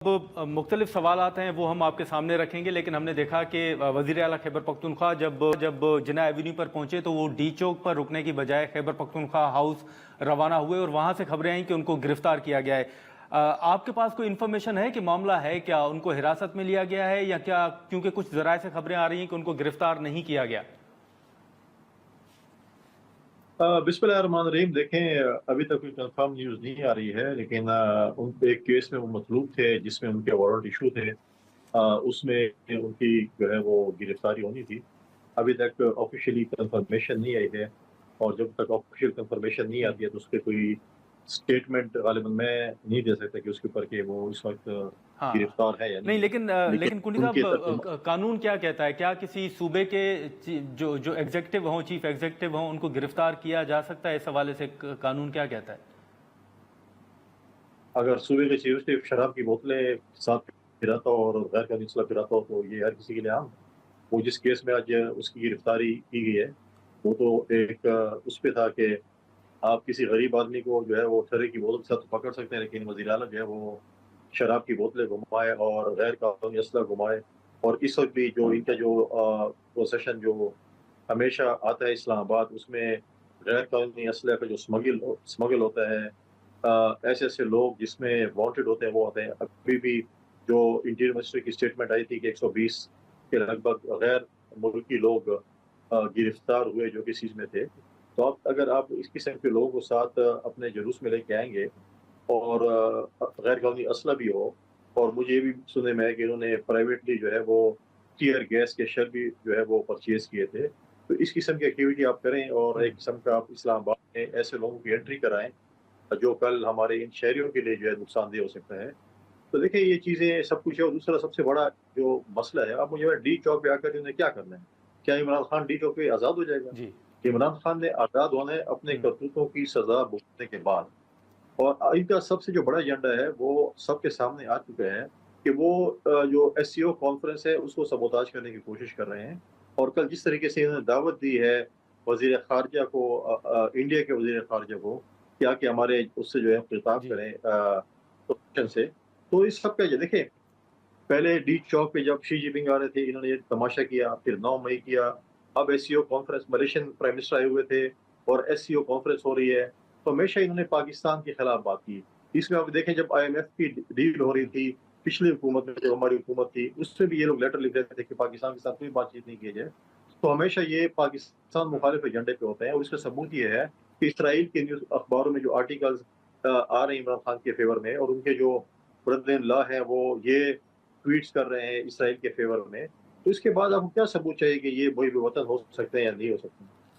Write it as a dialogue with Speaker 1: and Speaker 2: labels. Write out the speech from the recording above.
Speaker 1: अब मुख्तलिफ सवालात हैं वो हम आपके सामने रखेंगे, लेकिन हमने देखा कि वज़ीर आला खैबर पख्तूनख्वा जब जिन्ना एवेन्यू पर पहुंचे तो वो डी चौक पर रुकने की बजाय खैबर पख्तूनख्वा हाउस रवाना हुए और वहां से खबरें आई कि उनको गिरफ्तार किया गया है। आपके पास कोई इन्फॉर्मेशन है कि मामला है क्या, उनको हिरासत में लिया गया है या क्या? क्योंकि कुछ ज़राए से खबरें आ रही हैं कि उनको गिरफ्तार नहीं किया गया।
Speaker 2: बिस्मिल्लाहिर्रहमानिर्रहीम। देखें, अभी तक कोई कंफर्म न्यूज़ नहीं आ रही है, लेकिन उन एक केस में वो मतलूब थे जिसमें उनके वारंट इशू थे। उसमें उनकी जो है वो गिरफ्तारी होनी थी। अभी तक ऑफिशियली कंफर्मेशन नहीं आई है, और जब तक ऑफिशियल कंफर्मेशन नहीं आती है तो उसके कोई स्टेटमेंट गालिबन मैं नहीं दे सकता कि उसके ऊपर कि वो इस वक्त
Speaker 1: हाँ,
Speaker 2: गिरफ्तार है या
Speaker 1: नहीं,
Speaker 2: नहीं है।
Speaker 1: लेकिन
Speaker 2: लेकिन
Speaker 1: लेकिन कुली
Speaker 2: उनके
Speaker 1: साहब,
Speaker 2: तरफ
Speaker 1: कानून क्या कहता है? क्या किसी सूबे के जो जो एग्जीक्यूटिव हों, चीफ एग्जीक्यूटिव हों, उनको गिरफ्तार किया जा सकता है? इस हवाले से कानून क्या कहता है?
Speaker 2: अगर सूबे के चीफ सिर्फ शराब की बोतलें साथ फिराता हो और गैर कानूनी असला फिराता हो तो ये हर किसी के लिए आम है। वो जिस केस में आज उसकी गिरफ्तारी की गई है, वो तो एक उस पे था कि आप किसी गरीब आदमी को जो है वो ठर्रे की बोतल के साथ तो पकड़ सकते हैं, लेकिन वज़ीर आला जो है वो शराब की बोतलें घुमाए और गैर कानूनी असला घुमाए। और इस वक्त भी जो इनका जो प्रोसेशन जो हमेशा आता है इस्लामाबाद, उसमें गैर कानूनी असले का जो स्मगल होता है, ऐसे ऐसे लोग जिसमें वांटेड होते हैं वो होते हैं। अभी भी जो इंटीरियर मिनिस्ट्री की स्टेटमेंट आई थी कि 120 के लगभग गैर मुल्की लोग गिरफ्तार हुए जो कि इस चीज में थे। तो आप अगर आप इस किस्म के लोगों को साथ अपने जुलूस में लेके आएंगे और गैर कानूनी असला भी हो, और मुझे ये भी सुनने में है कि इन्होंने प्राइवेटली जो है वो टीयर गैस के शेल भी जो है वो परचेज किए थे। तो इस किस्म की एक्टिविटी आप करें और एक किस्म का आप इस्लामाबाद में ऐसे लोगों की एंट्री कराएं जो कल हमारे इन शहरियों के लिए जो है नुकसानदेह हो सकता है। तो देखिए, ये चीज़ें सब कुछ है, और दूसरा सबसे बड़ा जो मसला है, आप मुझे डी चौक पे आकर उन्हें क्या करना है? क्या इमरान खान डी चौक पे आज़ाद हो जाएगा?
Speaker 1: जी।
Speaker 2: इमरान खान ने आज़ाद होना है अपने
Speaker 1: हम्म।
Speaker 2: करतूतों की सज़ा भुगतने के बाद। और इनका सबसे जो बड़ा एजेंडा है वो सबके सामने आ चुका है कि वो जो एससीओ कॉन्फ्रेंस है उसको सबोताज करने की कोशिश कर रहे हैं। और कल जिस तरीके से इन्होंने दावत दी है वज़ीर ख़ारिजा को, इंडिया के वज़ीर ख़ारिजा को, क्या कि हमारे उससे जो है खिताब
Speaker 1: जी।
Speaker 2: करें पोजीशन से। तो इस सब का ये देखें, पहले डी चौक पे जब शी जिनपिंग आ रहे थे इन्होंने ये तमाशा किया, फिर 9 मई किया। अब SCO conference, Malaysian prime minister आए हुए थे और एससीओ कॉन्फ्रेंस हो रही है, तो हमेशा इन्होंने पाकिस्तान के खिलाफ बात की। इसमें आप देखें, जब आईएमएफ की डील हो रही थी पिछली हुकूमत में, जो हमारी हुकूमत थी, उसमें भी ये लोग लेटर लिख रहे थे कि पाकिस्तान के साथ कोई बातचीत नहीं की जाए। तो हमेशा ये पाकिस्तान मुखालिफ एजेंडे पे होते हैं, और इसका सबूत ये है कि इसराइल के न्यूज़ अखबारों में जो आर्टिकल्स आ रहे हैं इमरान खान के फेवर में, और उनके जो ब्रदर इन लॉ हैं वो ये ट्वीट्स कर रहे हैं इसराइल के फेवर में। तो इसके बाद आपको क्या सबूत चाहिए कि ये वही वतन हो सकते हैं या नहीं हो सकते?